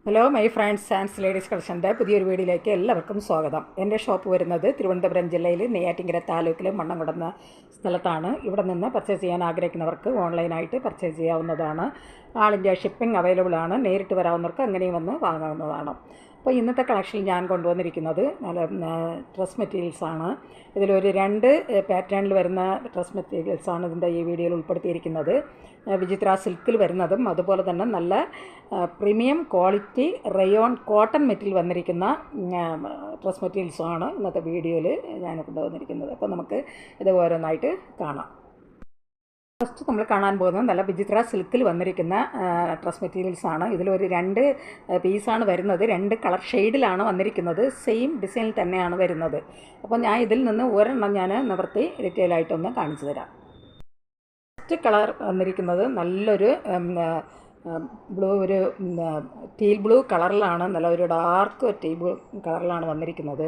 Hello my friends and ladies കളക്ഷൻ്റെ പുതിയൊരു വീഡിയോയിലേക്ക് എല്ലാവർക്കും സ്വാഗതം. എൻ്റെ ഷോപ്പ് വരുന്നത് തിരുവനന്തപുരം ജില്ലയിൽ നെയ്യാറ്റിൻകര താലൂക്കിൽ മണ്ണംകുടം എന്ന സ്ഥലത്താണ്. ഇവിടെ നിന്ന് പർച്ചേസ് ചെയ്യാൻ ആഗ്രഹിക്കുന്നവർക്ക് ഓൺലൈനായിട്ട് പർച്ചേസ് ചെയ്യാവുന്നതാണ്. ആൾ ഇന്ത്യ ഷിപ്പിംഗ് അവൈലബിൾ ആണ്. നേരിട്ട് വരാവുന്നവർക്ക് അങ്ങനെയും വന്ന് വാങ്ങാവുന്നതാണ്. അപ്പോൾ ഇന്നത്തെ കളക്ഷനിൽ ഞാൻ കൊണ്ടുവന്നിരിക്കുന്നത് നല്ല ഡ്രസ് മെറ്റീരിയൽസാണ്. ഇതിലൊരു 2 പാറ്റേണിൽ വരുന്ന ഡ്രസ് മെറ്റീരിയൽസാണ് ഇതിൻ്റെ ഈ വീഡിയോയിൽ ഉൾപ്പെടുത്തിയിരിക്കുന്നത്. വിചിത്ര സിൽക്കിൽ വരുന്നതും അതുപോലെ തന്നെ നല്ല premium quality rayon cotton material വന്നിരിക്കുന്ന ഡ്രസ് മെറ്റീരിയൽസുമാണ് ഇന്നത്തെ വീഡിയോയിൽ ഞാൻ കൊണ്ടുവന്നിരിക്കുന്നത്. അപ്പോൾ നമുക്ക് ഇത് ഓരോന്നായിട്ട് കാണാം. ഫസ്റ്റ് നമ്മൾ കാണാൻ പോകുന്നത് നല്ല വിചിത്ര സിൽക്കിൽ വന്നിരിക്കുന്ന ഡ്രസ് മെറ്റീരിയൽസാണ്. ഇതിലൊരു 2 പീസാണ് വരുന്നത്. 2 കളർ ഷെയ്ഡിലാണ് വന്നിരിക്കുന്നത്. സെയിം ഡിസൈനിൽ തന്നെയാണ് വരുന്നത്. അപ്പോൾ ഞാൻ ഇതിൽ നിന്ന് ഒരെണ്ണം ഞാൻ നിവർത്തി ഡീറ്റെയിൽ ആയിട്ടൊന്ന് കാണിച്ചു തരാം. ഫസ്റ്റ് കളർ വന്നിരിക്കുന്നത് നല്ലൊരു ഒരു ടീൽ ബ്ലൂ കളറിലാണ്. നല്ല ഒരു ഡാർക്ക് ടീൽ ബ്ലൂ കളറിലാണ് വന്നിരിക്കുന്നത്.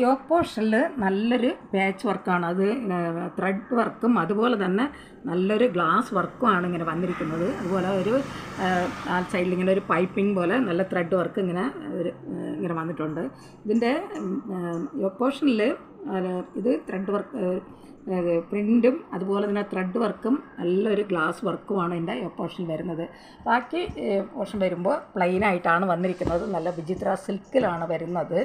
യോക്ക് പോർഷനിൽ നല്ലൊരു പാച്ച് വർക്കാണ്. അത് ത്രെഡ് വർക്കും അതുപോലെ തന്നെ നല്ലൊരു ഗ്ലാസ് വർക്കുമാണ് ഇങ്ങനെ വന്നിരിക്കുന്നത്. അതുപോലെ ഒരു സൈഡിൽ ഇങ്ങനെ ഒരു പൈപ്പിംഗ് പോലെ നല്ല ത്രെഡ് വർക്ക് ഇങ്ങനെ വന്നിട്ടുണ്ട്. ഇതിൻ്റെ യോക്ക് പോർഷനിൽ ഇത് ത്രെഡ് വർക്ക് പ്രിൻറ്റും അതുപോലെ തന്നെ ത്രെഡ് വർക്കും നല്ലൊരു ഗ്ലാസ് വർക്കുമാണ് ഇതിൻ്റെ പോർഷൻ വരുന്നത്. ബാക്കി പോർഷൻ വരുമ്പോൾ പ്ലെയിനായിട്ടാണ് വന്നിരിക്കുന്നത്. നല്ല വിചിത്ര സിൽക്കിലാണ് വരുന്നത്.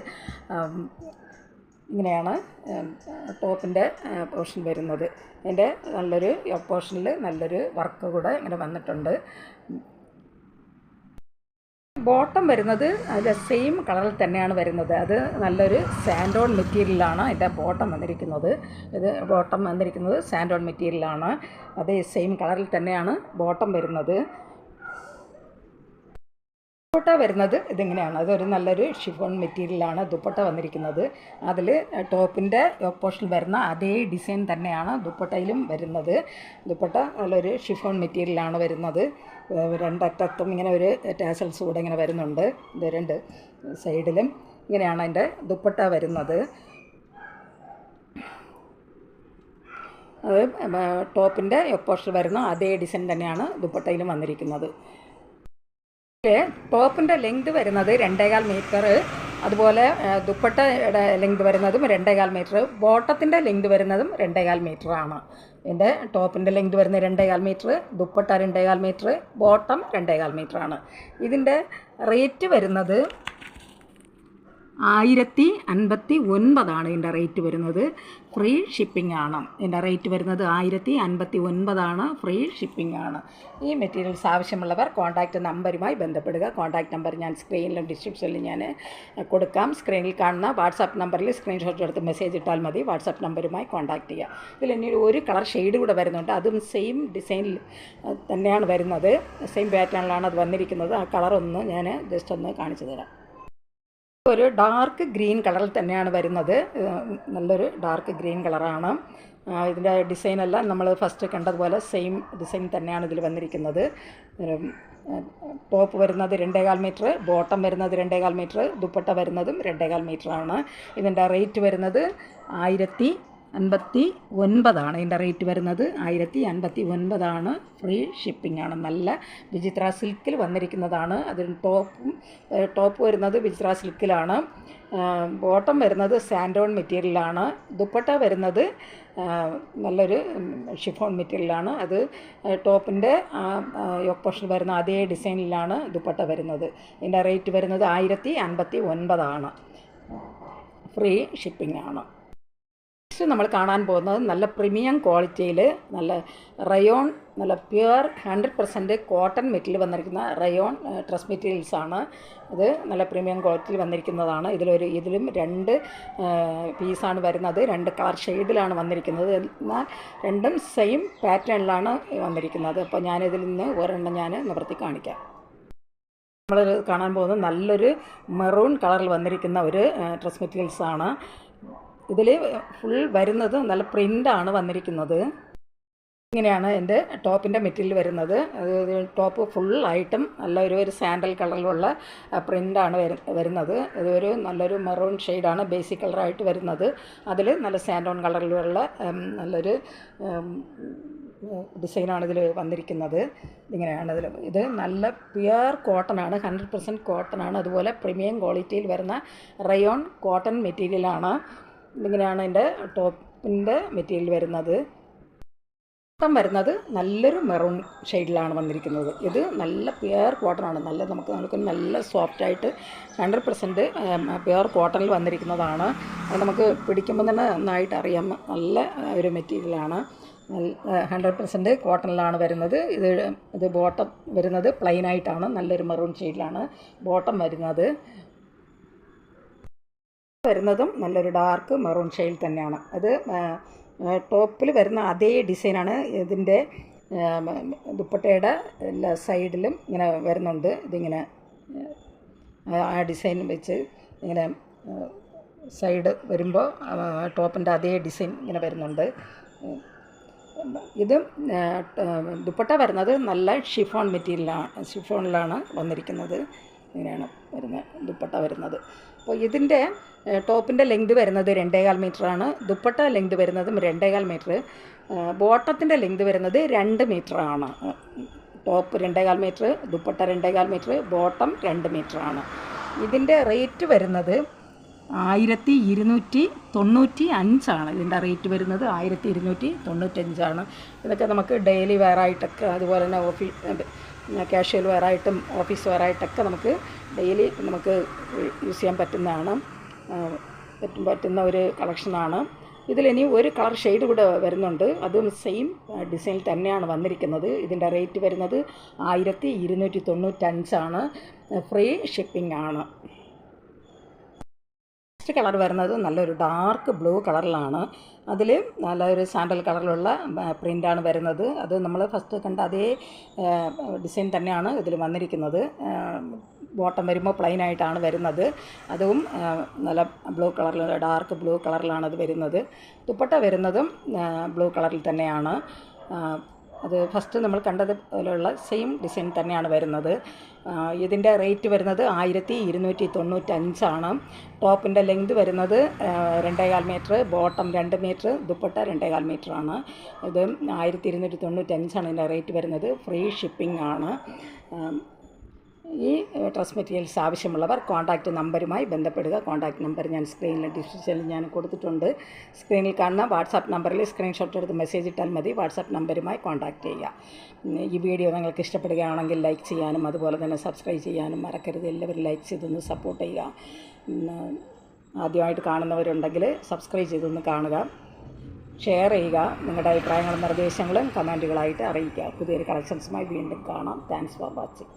ഇങ്ങനെയാണ് ടോപ്പിൻ്റെ പോർഷൻ വരുന്നത്. അതിൻ്റെ നല്ലൊരു പോർഷനിൽ നല്ലൊരു വർക്ക് കൂടെ ഇങ്ങനെ വന്നിട്ടുണ്ട്. ബോട്ടം വരുന്നത് അതിൻ്റെ സെയിം കളറിൽ തന്നെയാണ് വരുന്നത്. അത് നല്ലൊരു സാൻഡോൺ മെറ്റീരിയലാണ് അതിൻ്റെ ബോട്ടം വന്നിരിക്കുന്നത്. ഇത് ബോട്ടം വന്നിരിക്കുന്നത് സാൻഡോൺ മെറ്റീരിയലാണ്. അതേ സെയിം കളറിൽ തന്നെയാണ് ബോട്ടം വരുന്നത്. ദുപ്പട്ട വരുന്നത് ഇതിങ്ങനെയാണ്. അതൊരു നല്ലൊരു ഷിഫോൺ മെറ്റീരിയലാണ് ദുപ്പട്ട വന്നിരിക്കുന്നത്. അതിൽ ടോപ്പിൻ്റെ പോർഷനിൽ വരുന്ന അതേ ഡിസൈൻ തന്നെയാണ് ദുപ്പട്ടയിലും വരുന്നത്. ദുപ്പട്ട നല്ലൊരു ഷിഫോൺ മെറ്റീരിയലാണ് വരുന്നത്. 2 അറ്റത്തും ഇങ്ങനെ ഒരു ടാസൽസ് കൂടെ ഇങ്ങനെ വരുന്നുണ്ട്. ഇത് 2 സൈഡിലും ഇങ്ങനെയാണ് അതിൻ്റെ ദുപ്പട്ട വരുന്നത്. അത് ടോപ്പിൻ്റെ പോർഷനിൽ വരുന്ന അതേ ഡിസൈൻ തന്നെയാണ് ദുപ്പട്ടയിലും വന്നിരിക്കുന്നത്. ടോപ്പിൻ്റെ ലെങ്ത് വരുന്നത് 2.25 മീറ്റർ. അതുപോലെ ദുപ്പട്ടയുടെ ലെങ്ത് വരുന്നതും 2.25 മീറ്റർ. ബോട്ടത്തിൻ്റെ ലെങ്ത് വരുന്നതും 2.25 മീറ്ററാണ്. എൻ്റെ ടോപ്പിൻ്റെ ലെങ്ത് വരുന്നത് 2.25 മീറ്റർ, ദുപ്പട്ട 2.25 മീറ്റർ, ബോട്ടം 2.25 മീറ്ററാണ്. ഇതിൻ്റെ റേറ്റ് വരുന്നത് 1059 ഇതിൻ്റെ റേറ്റ് വരുന്നത്. ഫ്രീ ഷിപ്പിംഗ് ആണ്. ഇതിൻ്റെ റേറ്റ് വരുന്നത് 1059 ഫ്രീ ഷിപ്പിംഗ് ആണ്. ഈ മെറ്റീരിയൽസ് ആവശ്യമുള്ളവർ കോൺടാക്റ്റ് നമ്പറുമായി ബന്ധപ്പെടുക. കോൺടാക്റ്റ് നമ്പർ ഞാൻ സ്ക്രീനിലും ഡിസ്ക്രിപ്ഷനിലും ഞാൻ കൊടുക്കാം. സ്ക്രീനിൽ കാണുന്ന വാട്സാപ്പ് നമ്പറിൽ സ്ക്രീൻഷോട്ട് എടുത്ത് മെസ്സേജ് ഇട്ടാൽ മതി. വാട്സാപ്പ് നമ്പറുമായി കോൺടാക്റ്റ് ചെയ്യുക. ഇതിൽ ഇനി ഒരു കളർ ഷെയ്ഡ് കൂടെ വരുന്നുണ്ട്. അതും സെയിം ഡിസൈനിൽ തന്നെയാണ് വരുന്നത്. സെയിം പാറ്റേണിലാണ് അത് വന്നിരിക്കുന്നത്. ആ കളറൊന്ന് ഞാൻ ജസ്റ്റ് ഒന്ന് കാണിച്ചു തരാം. ഒരു ഡാർക്ക് ഗ്രീൻ കളറിൽ തന്നെയാണ് വരുന്നത്. നല്ലൊരു ഡാർക്ക് ഗ്രീൻ കളറാണ്. ഇതിൻ്റെ ഡിസൈനെല്ലാം നമ്മൾ ഫസ്റ്റ് കണ്ടതുപോലെ സെയിം ഡിസൈൻ തന്നെയാണ് ഇതിൽ വന്നിരിക്കുന്നത്. ടോപ്പ് വരുന്നത് 2.25 മീറ്റർ, ബോട്ടം വരുന്നത് 2.25 മീറ്റർ, ദുപ്പട്ട വരുന്നതും 2.25 മീറ്ററാണ്. ഇതിൻ്റെ റേറ്റ് വരുന്നത് 1059 ഇതിൻ്റെ റേറ്റ് വരുന്നത് 1059. ഫ്രീ ഷിപ്പിംഗ് ആണ്. നല്ല വിചിത്ര സിൽക്കിൽ വന്നിരിക്കുന്നതാണ്. അതിന് ടോപ്പ് വരുന്നത് വിചിത്ര സിൽക്കിലാണ്. ബോട്ടം വരുന്നത് സാൻഡോൺ മെറ്റീരിയലാണ്. ദുപ്പട്ട വരുന്നത് നല്ലൊരു ഷിഫോൺ മെറ്റീരിയലാണ്. അത് ടോപ്പിൻ്റെ യോക്ക് പോർഷൻ വരുന്ന അതേ ഡിസൈനിലാണ് ദുപ്പട്ട വരുന്നത്. ഇതിൻ്റെ റേറ്റ് വരുന്നത് 1059. ഫ്രീ ഷിപ്പിംഗ് ആണ്. നമ്മൾ കാണാൻ പോകുന്നത് നല്ല പ്രീമിയം ക്വാളിറ്റിയിൽ നല്ല റയോൺ, നല്ല പ്യുവർ 100% കോട്ടൺ മെറ്റീരിയൽ വന്നിരിക്കുന്ന റയോൺ ഡ്രസ് മെറ്റീരിയൽസാണ്. ഇത് നല്ല പ്രീമിയം ക്വാളിറ്റിയിൽ വന്നിരിക്കുന്നതാണ്. ഇതിലും 2 പീസാണ് വരുന്നത്. 2 കളർ ഷെയ്ഡിലാണ് വന്നിരിക്കുന്നത്. എന്നാൽ രണ്ടും സെയിം പാറ്റേണിലാണ് വന്നിരിക്കുന്നത്. അപ്പോൾ ഞാനിതിൽ നിന്ന് ഒരെണ്ണം ഞാൻ നിവർത്തി കാണിക്കാം. നമ്മൾ കാണാൻ പോകുന്നത് നല്ലൊരു മെറൂൺ കളറിൽ വന്നിരിക്കുന്ന ഒരു ഡ്രസ് മെറ്റീരിയൽസാണ്. ഇതിൽ ഫുൾ വരുന്നത് നല്ല പ്രിൻ്റാണ് വന്നിരിക്കുന്നത്. ഇങ്ങനെയാണ് എൻ്റെ ടോപ്പിൻ്റെ മെറ്റീരിയൽ വരുന്നത്. അത് ടോപ്പ് ഫുള്ളായിട്ടും നല്ലൊരു സാൻഡൽ കളറിലുള്ള പ്രിൻ്റാണ് വരുന്നത്. ഇതൊരു നല്ലൊരു മെറൂൺ ഷെയ്ഡാണ് ബേസിക് കളറായിട്ട് വരുന്നത്. അതിൽ നല്ല സാൻഡോൺ കളറിലുള്ള നല്ലൊരു ഡിസൈനാണ് ഇതിൽ വന്നിരിക്കുന്നത്. ഇതിങ്ങനെയാണ് ഇത് നല്ല പ്യുവർ കോട്ടനാണ്, 100% കോട്ടനാണ്. അതുപോലെ പ്രീമിയം ക്വാളിറ്റിയിൽ വരുന്ന റയോൺ കോട്ടൺ മെറ്റീരിയലാണ്. ഇതിങ്ങനെയാണ് ഇതിൻ്റെ ടോപ്പിൻ്റെ മെറ്റീരിയൽ വരുന്നത്. ബോട്ടം വരുന്നത് നല്ലൊരു മെറൂൺ ഷെയ്ഡിലാണ് വന്നിരിക്കുന്നത്. ഇത് നല്ല പ്യുവർ കോട്ടനാണ്, നമുക്ക് നല്ല സോഫ്റ്റായിട്ട് 100% പ്യുവർ കോട്ടണിൽ വന്നിരിക്കുന്നതാണ്. അത് നമുക്ക് പിടിക്കുമ്പോൾ തന്നെ നന്നായിട്ട് അറിയാം, നല്ല ഒരു മെറ്റീരിയലാണ്. 100% കോട്ടണിലാണ് വരുന്നത്. ഇത് ബോട്ടം വരുന്നത് പ്ലെയിനായിട്ടാണ്, നല്ലൊരു മെറൂൺ ഷെയ്ഡിലാണ് ബോട്ടം വരുന്നതും നല്ലൊരു ഡാർക്ക് മെറൂൺ ഷെയ്ഡ് തന്നെയാണ്. അത് ടോപ്പിൽ വരുന്ന അതേ ഡിസൈനാണ് ഇതിൻ്റെ ദുപ്പട്ടയുടെ എല്ലാ സൈഡിലും ഇങ്ങനെ വരുന്നുണ്ട്. ഇതിങ്ങനെ ആ ഡിസൈൻ വെച്ച് ഇങ്ങനെ സൈഡ് വരുമ്പോൾ ടോപ്പിൻ്റെ അതേ ഡിസൈൻ ഇങ്ങനെ വരുന്നുണ്ട്. ഇത് ദുപ്പട്ട വരുന്നത് നല്ല ഷിഫോണിലാണ് വന്നിരിക്കുന്നത്. ഇങ്ങനെയാണ് ദുപ്പട്ട വരുന്നത്. അപ്പോൾ ഇതിൻ്റെ ടോപ്പിൻ്റെ ലെങ്ത് വരുന്നത് 2.25 മീറ്ററാണ്. ദുപ്പട്ട ലെങ്ത് വരുന്നതും 2.25 മീറ്റർ. ബോട്ടത്തിൻ്റെ ലെങ്ത് വരുന്നത് 2 മീറ്ററാണ്. Top 2.25 metre, dupatta 2.25 metre, bottom 2 മീറ്ററാണ്. ഇതിൻ്റെ റേറ്റ് വരുന്നത് 1295. ഇതിൻ്റെ റേറ്റ് വരുന്നത് 1295. ഇതൊക്കെ നമുക്ക് ഡെയിലി വെയറായിട്ടൊക്കെ, അതുപോലെ തന്നെ കാഷ്വൽ വെയറായിട്ടും ഓഫീസ് വെയറായിട്ടൊക്കെ നമുക്ക് ഡെയിലി യൂസ് ചെയ്യാൻ പറ്റുന്ന ഒരു കളക്ഷനാണ്. ഇതിലിനി ഒരു കളർ ഷെയ്ഡ് കൂടെ വരുന്നുണ്ട്. അതും സെയിം ഡിസൈനിൽ തന്നെയാണ് വന്നിരിക്കുന്നത്. ഇതിൻ്റെ റേറ്റ് വരുന്നത് 1295. ഫ്രീ ഷിപ്പിംഗ് ആണ്. നെക്സ്റ്റ് കളർ വരുന്നത് നല്ലൊരു ഡാർക്ക് ബ്ലൂ കളറിലാണ്. അതിൽ നല്ലൊരു സാൻഡൽ കളറിലുള്ള പ്രിൻ്റാണ് വരുന്നത്. അത് നമ്മൾ ഫസ്റ്റ് കണ്ട അതേ ഡിസൈൻ തന്നെയാണ് ഇതിൽ വന്നിരിക്കുന്നത്. ബോട്ടം വരുമ്പോൾ പ്ലെയിനായിട്ടാണ് വരുന്നത്. അതും നല്ല ബ്ലൂ കളറിൽ, ഡാർക്ക് ബ്ലൂ കളറിലാണ് അത് വരുന്നത്. ദുപ്പട്ട വരുന്നതും ബ്ലൂ കളറിൽ തന്നെയാണ്. അത് ഫസ്റ്റ് നമ്മൾ കണ്ടത് പോലെയുള്ള സെയിം ഡിസൈൻ തന്നെയാണ് വരുന്നത്. ഇതിൻ്റെ റേറ്റ് വരുന്നത് 1295. ടോപ്പിൻ്റെ ലെങ്ത് വരുന്നത് 2.25 മീറ്റർ, ബോട്ടം 2 മീറ്റർ, ദുപ്പട്ട 2.25 മീറ്ററാണ്. ഇത് 1295 ഇതിൻ്റെ റേറ്റ് വരുന്നത്. ഫ്രീ ഷിപ്പിംഗ് ആണ്. ഈ ഡ്രസ് മെറ്റീരിയൽസ് ആവശ്യമുള്ളവർ കോൺടാക്റ്റ് നമ്പറുമായി ബന്ധപ്പെടുക. കോൺടാക്റ്റ് നമ്പർ ഞാൻ സ്ക്രീനിൽ ഡിസ്ക്രിപ്ഷനിൽ ഞാൻ കൊടുത്തിട്ടുണ്ട്. സ്ക്രീനിൽ കാണുന്ന വാട്സാപ്പ് നമ്പറിൽ സ്ക്രീൻഷോട്ട് എടുത്ത് മെസ്സേജ് ഇട്ടാൽ മതി. വാട്സാപ്പ് നമ്പറുമായി കോൺടാക്റ്റ് ചെയ്യുക. ഈ വീഡിയോ നിങ്ങൾക്ക് ഇഷ്ടപ്പെടുകയാണെങ്കിൽ ലൈക്ക് ചെയ്യാനും അതുപോലെ തന്നെ സബ്സ്ക്രൈബ് ചെയ്യാനും മറക്കരുത്. എല്ലാവരും ലൈക്ക് ചെയ്തൊന്ന് സപ്പോർട്ട് ചെയ്യുക. ആദ്യമായിട്ട് കാണുന്നവരുണ്ടെങ്കിൽ സബ്സ്ക്രൈബ് ചെയ്തൊന്ന് കാണുക, ഷെയർ ചെയ്യുക. നിങ്ങളുടെ അഭിപ്രായങ്ങളും നിർദ്ദേശങ്ങളും കമൻറ്റുകളായിട്ട് അറിയിക്കുക. പുതിയൊരു കളക്ഷൻസുമായി വീണ്ടും കാണാം. Thanks for watching.